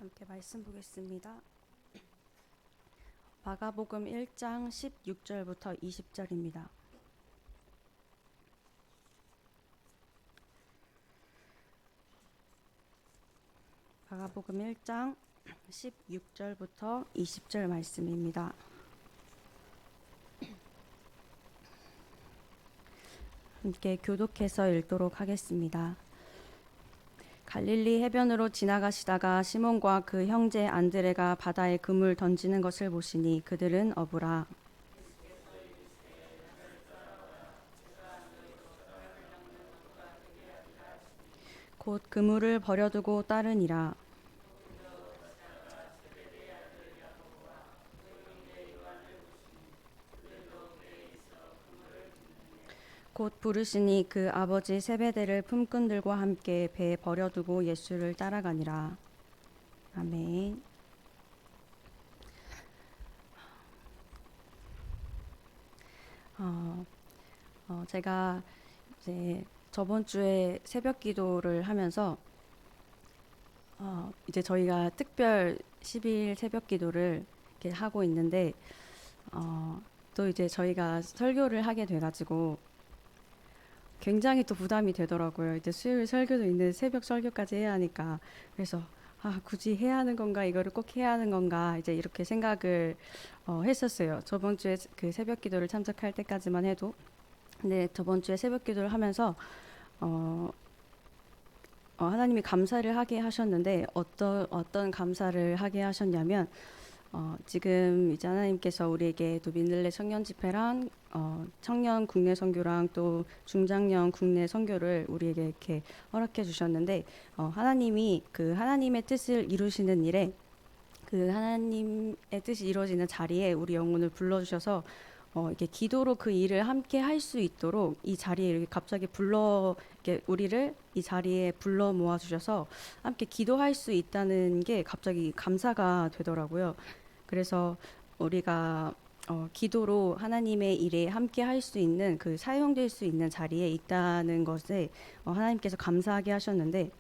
함께 말씀 보겠습니다. 마가복음 1장 16절부터 20절입니다. 마가복음 1장 16절부터 20절 말씀입니다. 함께 교독해서 읽도록 하겠습니다. 갈릴리 해변으로 지나가시다가 시몬과 그 형제 안드레가 바다에 그물 던지는 것을 보시니 그들은 어부라. 곧 그물을 버려두고 따르니라. 곧 부르시니 그 아버지 세베대를 품꾼들과 함께 배에 버려두고 예수를 따라가니라. 아멘. 제가 이제 저번 주에 새벽 기도를 하면서 이제 저희가 특별 10일 새벽 기도를 이렇게 하고 있는데 또 이제 저희가 설교를 하게 돼가지고 굉장히 또 부담이 되더라고요. 이제 수요일 설교도 있는 새벽 설교까지 해야 하니까. 그래서 굳이 해야 하는 건가, 이거를 꼭 해야 하는 건가, 이제 이렇게 생각을 했었어요. 저번 주에 그 새벽 기도를 참석할 때까지만 해도. 근데 저번 주에 새벽 기도를 하면서 하나님이 감사를 하게 하셨는데 어떤 감사를 하게 하셨냐면 지금 이제 하나님께서 우리에게 또 민들레 청년 집회랑 청년 국내 선교랑 또 중장년 국내 선교를 우리에게 이렇게 허락해 주셨는데 하나님이 그 하나님의 뜻을 이루시는 일에 그 하나님의 뜻이 이루어지는 자리에 우리 영혼을 불러주셔서 이렇게 기도로 그 일을 함께 할 수 있도록 이 자리에 이렇게 갑자기 이렇게 우리를 이 자리에 불러 모아 주셔서 함께 기도할 수 있다는 게 갑자기 감사가 되더라고요. 그래서 우리가 기도로 하나님의 일에 함께 할 수 있는 그 사용될 수 있는 자리에 있다는 것에 하나님께서 감사하게 하셨는데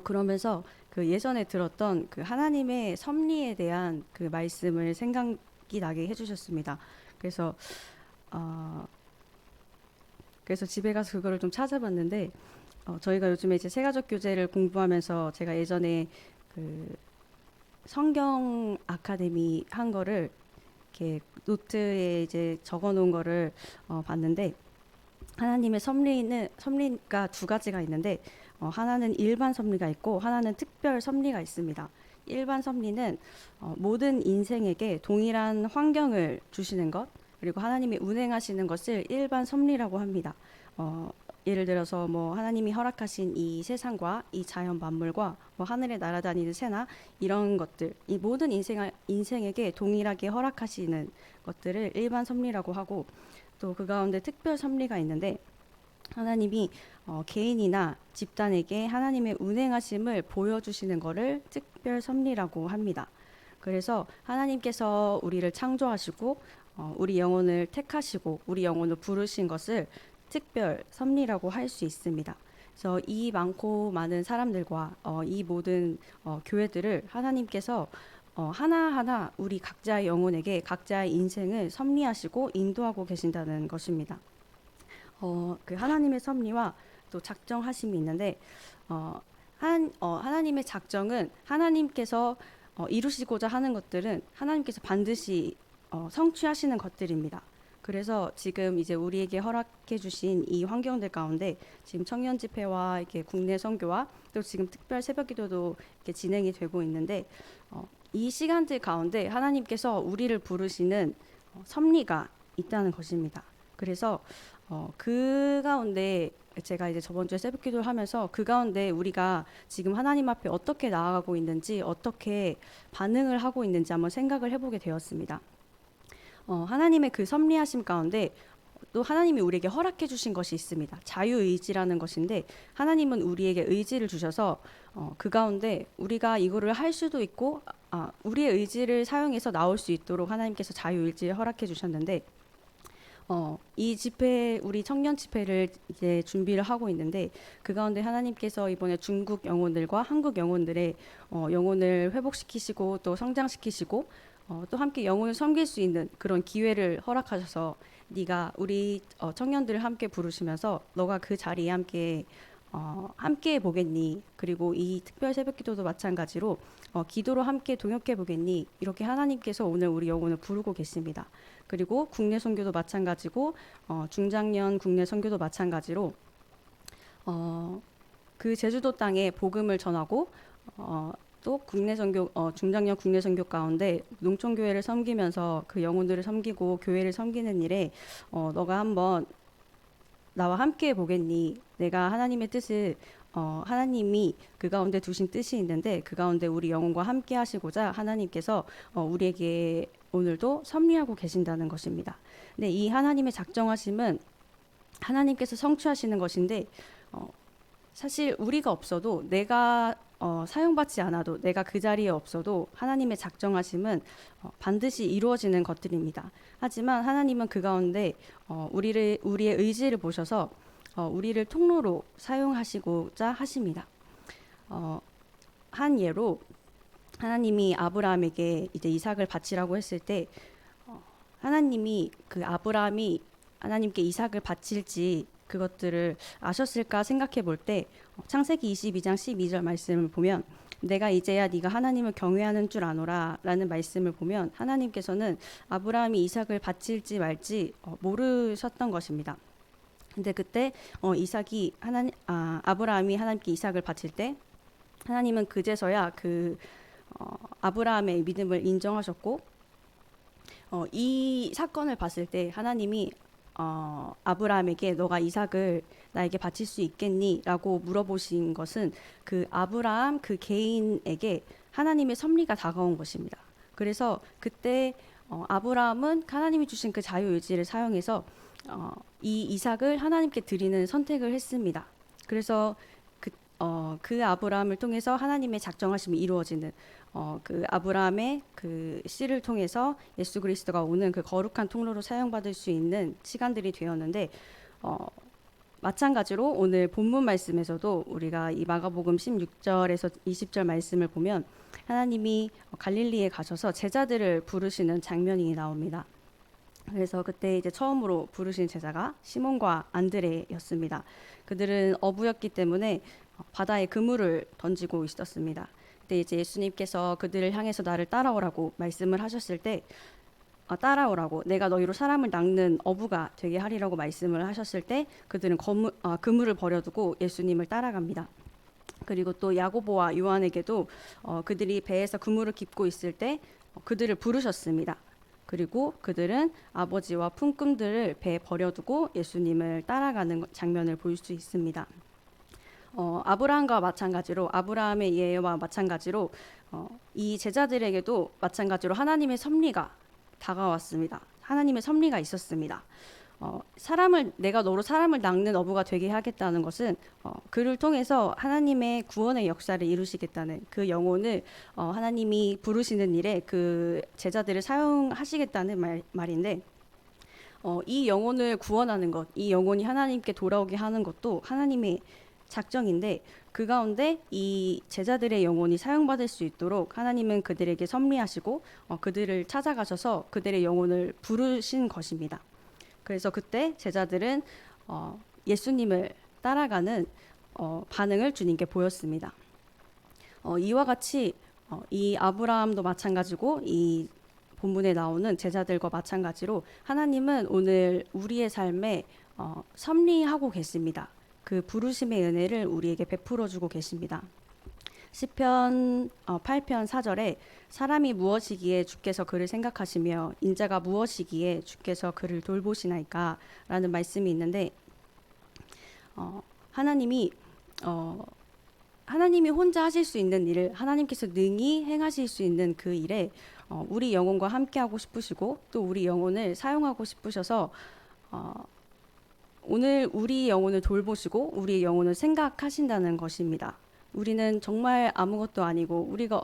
그러면서 그 예전에 들었던 그 하나님의 섭리에 대한 그 말씀을 생각이 나게 해주셨습니다. 그래서 집에 가서 그거를 좀 찾아봤는데 저희가 요즘에 이제 세가족 교제를 공부하면서 제가 예전에 그 성경 아카데미 한 거를 이렇게 노트에 이제 적어 놓은 거를 봤는데 하나님의 섭리가 두 가지가 있는데 하나는 일반 섭리가 있고 하나는 특별 섭리가 있습니다. 일반 섭리는 모든 인생에게 동일한 환경을 주시는 것, 그리고 하나님이 운행하시는 것을 일반 섭리라고 합니다. 예를 들어서 뭐 하나님이 허락하신 이 세상과 이 자연 만물과 뭐 하늘에 날아다니는 새나 이런 것들, 이 모든 인생에게 동일하게 허락하시는 것들을 일반 섭리라고 하고, 또 그 가운데 특별 섭리가 있는데 하나님이 개인이나 집단에게 하나님의 운행하심을 보여주시는 것을 특별 섭리라고 합니다. 그래서 하나님께서 우리를 창조하시고 우리 영혼을 택하시고 우리 영혼을 부르신 것을 특별 섭리라고 할 수 있습니다. 그래서 이 많고 많은 사람들과 이 모든 교회들을 하나님께서 하나하나 우리 각자의 영혼에게 각자의 인생을 섭리하시고 인도하고 계신다는 것입니다. 그 하나님의 섭리와 또 작정하심이 있는데 하나님의 작정은 하나님께서 이루시고자 하는 것들은 하나님께서 반드시 성취하시는 것들입니다. 그래서 지금 이제 우리에게 허락해 주신 이 환경들 가운데 지금 청년 집회와 이렇게 국내 선교와 또 지금 특별 새벽 기도도 이렇게 진행이 되고 있는데 이 시간들 가운데 하나님께서 우리를 부르시는 섭리가 있다는 것입니다. 그래서 그 가운데 제가 이제 저번 주에 새벽 기도를 하면서 그 가운데 우리가 지금 하나님 앞에 어떻게 나아가고 있는지, 어떻게 반응을 하고 있는지 한번 생각을 해보게 되었습니다. 하나님의 그 섭리하심 가운데 또 하나님이 우리에게 허락해 주신 것이 있습니다. 자유의지라는 것인데 하나님은 우리에게 의지를 주셔서 그 가운데 우리가 이거를 할 수도 있고 우리의 의지를 사용해서 나올 수 있도록 하나님께서 자유의지를 허락해 주셨는데 이 집회, 우리 청년 집회를 이제 준비를 하고 있는데 그 가운데 하나님께서 이번에 중국 영혼들과 한국 영혼들의 영혼을 회복시키시고 또 성장시키시고 또 함께 영혼을 섬길 수 있는 그런 기회를 허락하셔서 네가 우리 청년들을 함께 부르시면서 너가 그 자리에 함께 보겠니? 그리고 이 특별 새벽기도도 마찬가지로 기도로 함께 동역해 보겠니? 이렇게 하나님께서 오늘 우리 영혼을 부르고 계십니다. 그리고 국내 선교도 마찬가지고 중장년 국내 선교도 마찬가지로 그 제주도 땅에 복음을 전하고 또 국내 선교 중장년 국내 선교 가운데 농촌 교회를 섬기면서 그 영혼들을 섬기고 교회를 섬기는 일에 너가 한번 나와 함께 보겠니? 내가 하나님의 뜻을 하나님이 그 가운데 두신 뜻이 있는데 그 가운데 우리 영혼과 함께 하시고자 하나님께서 우리에게 오늘도 섭리하고 계신다는 것입니다. 근데 이 하나님의 작정하심은 하나님께서 성취하시는 것인데 사실 우리가 없어도 내가 사용받지 않아도 내가 그 자리에 없어도 하나님의 작정하심은 반드시 이루어지는 것들입니다. 하지만 하나님은 그 가운데 우리의 의지를 보셔서 우리를 통로로 사용하시고자 하십니다. 한 예로 하나님이 아브라함에게 이제 이삭을 바치라고 했을 때 하나님이 그 아브라함이 하나님께 이삭을 바칠지 그것들을 아셨을까 생각해 볼 때 창세기 22장 12절 말씀을 보면 내가 이제야 네가 하나님을 경외하는 줄 아노라 라는 말씀을 보면 하나님께서는 아브라함이 이삭을 바칠지 말지 모르셨던 것입니다. 근데 그때 아브라함이 하나님께 이삭을 바칠 때 하나님은 그제서야 아브라함의 믿음을 인정하셨고 이 사건을 봤을 때 하나님이 아브라함에게 너가 이삭을 나에게 바칠 수 있겠니? 라고 물어보신 것은 그 아브라함 그 개인에게 하나님의 섭리가 다가온 것입니다. 그래서 그때 아브라함은 하나님이 주신 그 자유의지를 사용해서 이 이삭을 하나님께 드리는 선택을 했습니다. 그래서 그 아브라함을 통해서 하나님의 작정하심이 이루어지는 그 아브라함의 그 씨를 통해서 예수 그리스도가 오는 그 거룩한 통로로 사용받을 수 있는 시간들이 되었는데 마찬가지로 오늘 본문 말씀에서도 우리가 이 마가복음 16절에서 20절 말씀을 보면 하나님이 갈릴리에 가셔서 제자들을 부르시는 장면이 나옵니다. 그래서 그때 이제 처음으로 부르신 제자가 시몬과 안드레였습니다. 그들은 어부였기 때문에 바다에 그물을 던지고 있었습니다. 그때 이제 예수님께서 그들을 향해서 나를 따라오라고 말씀을 하셨을 때 따라오라고 내가 너희로 사람을 낚는 어부가 되게 하리라고 말씀을 하셨을 때 그들은 그물을 버려두고 예수님을 따라갑니다. 그리고 또 야고보와 요한에게도 그들이 배에서 그물을 깁고 있을 때 그들을 부르셨습니다. 그리고 그들은 아버지와 품꾼들을 배에 버려두고 예수님을 따라가는 장면을 볼 수 있습니다. 아브라함과 마찬가지로 아브라함의 예와 마찬가지로 이 제자들에게도 마찬가지로 하나님의 섭리가 다가왔습니다. 하나님의 섭리가 있었습니다. 내가 너로 사람을 낚는 어부가 되게 하겠다는 것은 그를 통해서 하나님의 구원의 역사를 이루시겠다는 그 영혼을 하나님이 부르시는 일에 그 제자들을 사용하시겠다는 말인데 이 영혼을 구원하는 것, 이 영혼이 하나님께 돌아오게 하는 것도 하나님의 작정인데 그 가운데 이 제자들의 영혼이 사용받을 수 있도록 하나님은 그들에게 섭리하시고 그들을 찾아가셔서 그들의 영혼을 부르신 것입니다. 그래서 그때 제자들은 예수님을 따라가는 반응을 주님께 보였습니다. 이와 같이 이 아브라함도 마찬가지고 이 본문에 나오는 제자들과 마찬가지로 하나님은 오늘 우리의 삶에 섭리하고 계십니다. 그 부르심의 은혜를 우리에게 베풀어 주고 계십니다. 시편 8편 4절에 사람이 무엇이기에 주께서 그를 생각하시며 인자가 무엇이기에 주께서 그를 돌보시나이까 라는 말씀이 있는데 하나님이 혼자 하실 수 있는 일을 하나님께서 능히 행하실 수 있는 그 일에 우리 영혼과 함께하고 싶으시고 또 우리 영혼을 사용하고 싶으셔서 오늘 우리 영혼을 돌보시고 우리의 영혼을 생각하신다는 것입니다. 우리는 정말 아무것도 아니고 우리가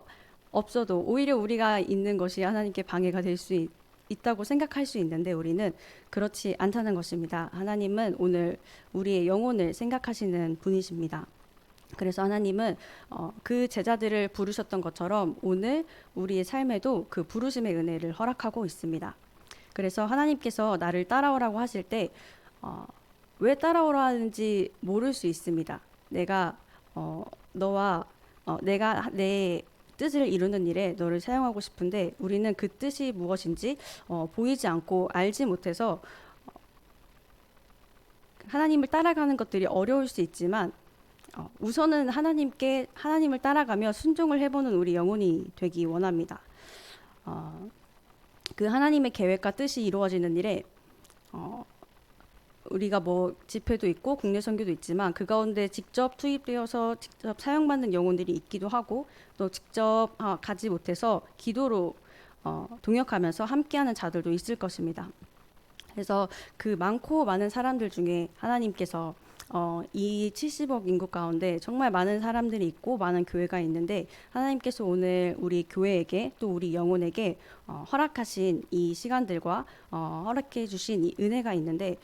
없어도 오히려 우리가 있는 것이 하나님께 방해가 될 수 있다고 생각할 수 있는데 우리는 그렇지 않다는 것입니다. 하나님은 오늘 우리의 영혼을 생각하시는 분이십니다. 그래서 하나님은 그 제자들을 부르셨던 것처럼 오늘 우리의 삶에도 그 부르심의 은혜를 허락하고 있습니다. 그래서 하나님께서 나를 따라오라고 하실 때 왜 따라오라 하는지 모를 수 있습니다. 내가 너와 내가 내 뜻을 이루는 일에 너를 사용하고 싶은데 우리는 그 뜻이 무엇인지 보이지 않고 알지 못해서 하나님을 따라가는 것들이 어려울 수 있지만 우선은 하나님을 따라가며 순종을 해보는 우리 영혼이 되기 원합니다. 그 하나님의 계획과 뜻이 이루어지는 일에 우리가 뭐 집회도 있고 국내 선교도 있지만 그 가운데 직접 투입되어서 직접 사용받는 영혼들이 있기도 하고 또 직접 가지 못해서 기도로 동역하면서 함께하는 자들도 있을 것입니다. 그래서 그 많고 많은 사람들 중에 하나님께서 이 70억 인구 가운데 정말 많은 사람들이 있고 많은 교회가 있는데 하나님께서 오늘 우리 교회에게 또 우리 영혼에게 허락하신 이 시간들과 허락해 주신 이 은혜가 있는데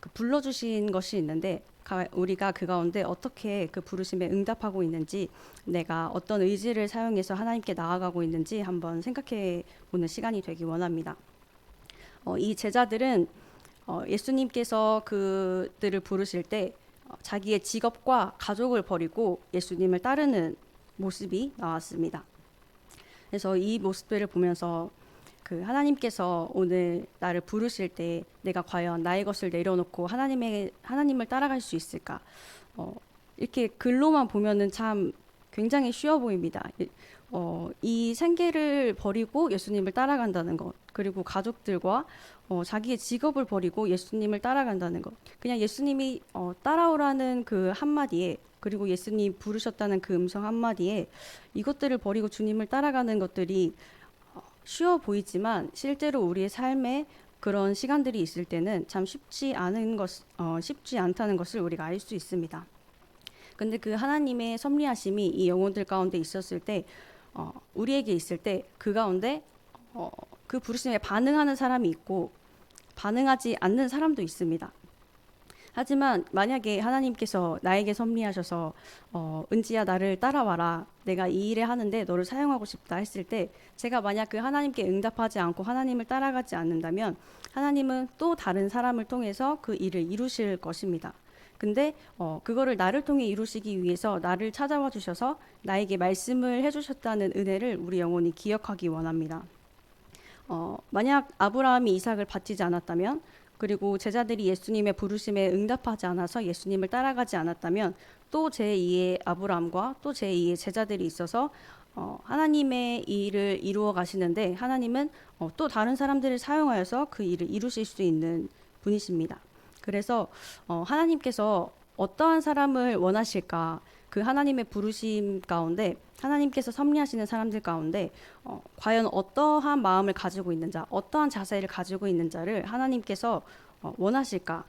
그 불러주신 것이 있는데 우리가 그 가운데 어떻게 그 부르심에 응답하고 있는지 내가 어떤 의지를 사용해서 하나님께 나아가고 있는지 한번 생각해 보는 시간이 되기 원합니다. 이 제자들은 예수님께서 그들을 부르실 때 자기의 직업과 가족을 버리고 예수님을 따르는 모습이 나왔습니다. 그래서 이 모습들을 보면서 그 하나님께서 오늘 나를 부르실 때 내가 과연 나의 것을 내려놓고 하나님을 따라갈 수 있을까? 이렇게 글로만 보면은 참 굉장히 쉬워 보입니다. 이 생계를 버리고 예수님을 따라간다는 것, 그리고 가족들과 자기의 직업을 버리고 예수님을 따라간다는 것, 그냥 예수님이 따라오라는 그 한마디에, 그리고 예수님 부르셨다는 그 음성 한마디에 이것들을 버리고 주님을 따라가는 것들이 쉬워 보이지만 실제로 우리의 삶에 그런 시간들이 있을 때는 참 쉽지 않다는 것을 우리가 알 수 있습니다. 근데 그 하나님의 섭리하심이 이 영혼들 가운데 있었을 때 우리에게 있을 때 그 가운데 그 부르심에 반응하는 사람이 있고 반응하지 않는 사람도 있습니다. 하지만 만약에 하나님께서 나에게 섭리하셔서 은지야 나를 따라와라, 내가 이 일을 하는데 너를 사용하고 싶다 했을 때 제가 만약 그 하나님께 응답하지 않고 하나님을 따라가지 않는다면 하나님은 또 다른 사람을 통해서 그 일을 이루실 것입니다. 근데 그거를 나를 통해 이루시기 위해서 나를 찾아와 주셔서 나에게 말씀을 해주셨다는 은혜를 우리 영혼이 기억하기 원합니다. 만약 아브라함이 이삭을 바치지 않았다면, 그리고 제자들이 예수님의 부르심에 응답하지 않아서 예수님을 따라가지 않았다면 또 제2의 아브라함과 또 제2의 제자들이 있어서 하나님의 일을 이루어 가시는데 하나님은 또 다른 사람들을 사용하여서 그 일을 이루실 수 있는 분이십니다. 그래서 하나님께서 어떠한 사람을 원하실까? 그 하나님의 부르심 가운데 하나님께서 섭리하시는 사람들 가운데 과연 어떠한 마음을 가지고 있는 자, 어떠한 자세를 가지고 있는 자를 하나님께서 원하실까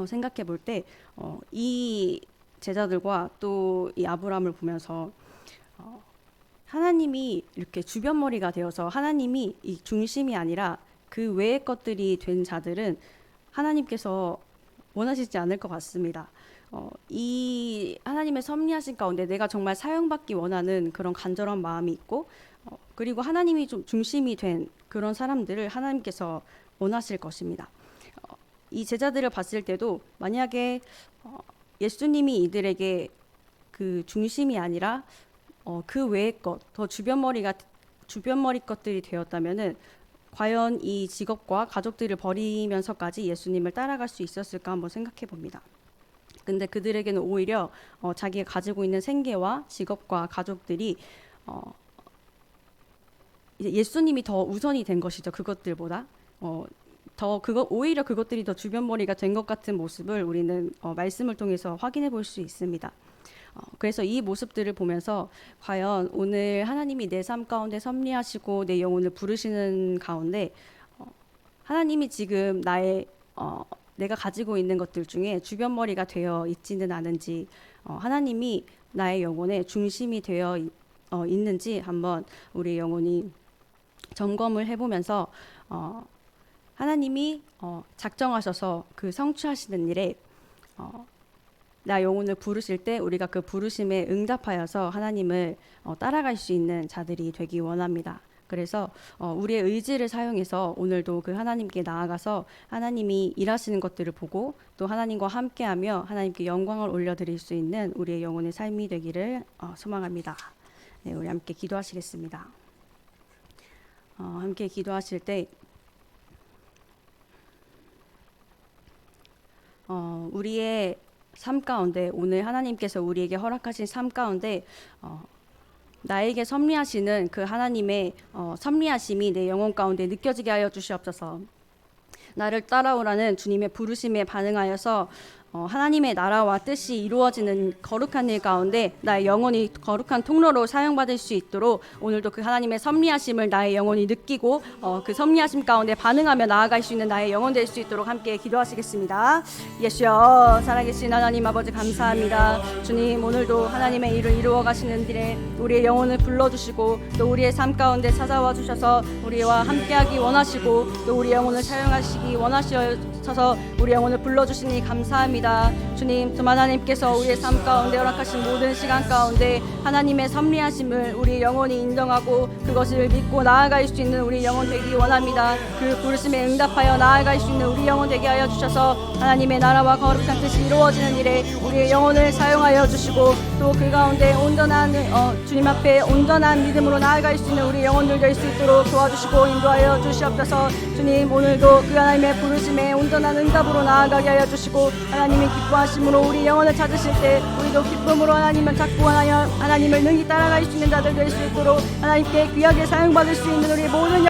생각해 볼 때 이 제자들과 또 이 아브라함을 보면서 하나님이 이렇게 주변머리가 되어서 하나님이 이 중심이 아니라 그 외의 것들이 된 자들은 하나님께서 원하시지 않을 것 같습니다. 이 하나님의 섭리하신 가운데 내가 정말 사용받기 원하는 그런 간절한 마음이 있고 그리고 하나님이 좀 중심이 된 그런 사람들을 하나님께서 원하실 것입니다. 이 제자들을 봤을 때도 만약에 예수님이 이들에게 그 중심이 아니라 그 외의 것, 더 주변머리 것들이 되었다면은 과연 이 직업과 가족들을 버리면서까지 예수님을 따라갈 수 있었을까 한번 생각해 봅니다. 근데 그들에게는 오히려 자기가 가지고 있는 생계와 직업과 가족들이 이제 예수님이 더 우선이 된 것이죠. 그것들보다 오히려 그것들이 더 주변머리가 된 것 같은 모습을 우리는 말씀을 통해서 확인해 볼 수 있습니다. 그래서 이 모습들을 보면서 과연 오늘 하나님이 내 삶 가운데 섭리하시고 내 영혼을 부르시는 가운데 하나님이 지금 내가 가지고 있는 것들 중에 주변머리가 되어 있지는 않은지 하나님이 나의 영혼의 중심이 되어 있는지 한번 우리 영혼이 점검을 해보면서 하나님이 작정하셔서 그 성취하시는 일에 나 영혼을 부르실 때 우리가 그 부르심에 응답하여서 하나님을 따라갈 수 있는 자들이 되기 원합니다. 그래서 우리의 의지를 사용해서 오늘도 그 하나님께 나아가서 하나님이 일하시는 것들을 보고 또 하나님과 함께하며 하나님께 영광을 올려드릴 수 있는 우리의 영혼의 삶이 되기를 소망합니다. 네, 우리 함께 기도하시겠습니다. 함께 기도하실 때 우리의 삶 가운데 오늘 하나님께서 우리에게 허락하신 삶 가운데 나에게 섭리하시는 그 하나님의 섭리하심이 내 영혼 가운데 느껴지게 하여 주시옵소서. 나를 따라오라는 주님의 부르심에 반응하여서 하나님의 나라와 뜻이 이루어지는 거룩한 일 가운데 나의 영혼이 거룩한 통로로 사용받을 수 있도록 오늘도 그 하나님의 섭리하심을 나의 영혼이 느끼고 그 섭리하심 가운데 반응하며 나아갈 수 있는 나의 영혼 될 수 있도록 함께 기도하시겠습니다. 예수여, 살아계신 하나님 아버지 감사합니다. 주님, 오늘도 하나님의 일을 이루어 가시는 길에 우리의 영혼을 불러주시고 또 우리의 삶 가운데 찾아와 주셔서 우리와 함께하기 원하시고 또 우리 영혼을 사용하시기 원하셔서 우리 영혼을 불러주시니 감사합니다. 주님, 하나님께서 우리의 삶 가운데 허락하신 모든 시간 가운데 하나님의 섭리하심을 우리 영혼이 인정하고 그것을 믿고 나아갈 수 있는 우리 영혼 되기 원합니다. 그 부르심에 응답하여 나아갈 수 있는 우리 영혼 되게 하여 주셔서 하나님의 나라와 거룩한 뜻이 이루어지는 일에 우리의 영혼을 사용하여 주시고 또 그 가운데 온전한 주님 앞에 온전한 믿음으로 나아갈 수 있는 우리 영혼들 될 수 있도록 도와주시고 인도하여 주시옵소서. 주님, 오늘도 그 하나님의 부르심에 온전한 응답으로 나아가게 하여 주시고 하나님이 기뻐하심으로 우리 영혼을 찾으실 때 우리도 기쁨으로 하나님을 찾고 하나님을 능히 따라갈 수 있는 자들 될 수 있도록 하나님께 귀하게 사용받을 수 있는 우리 모든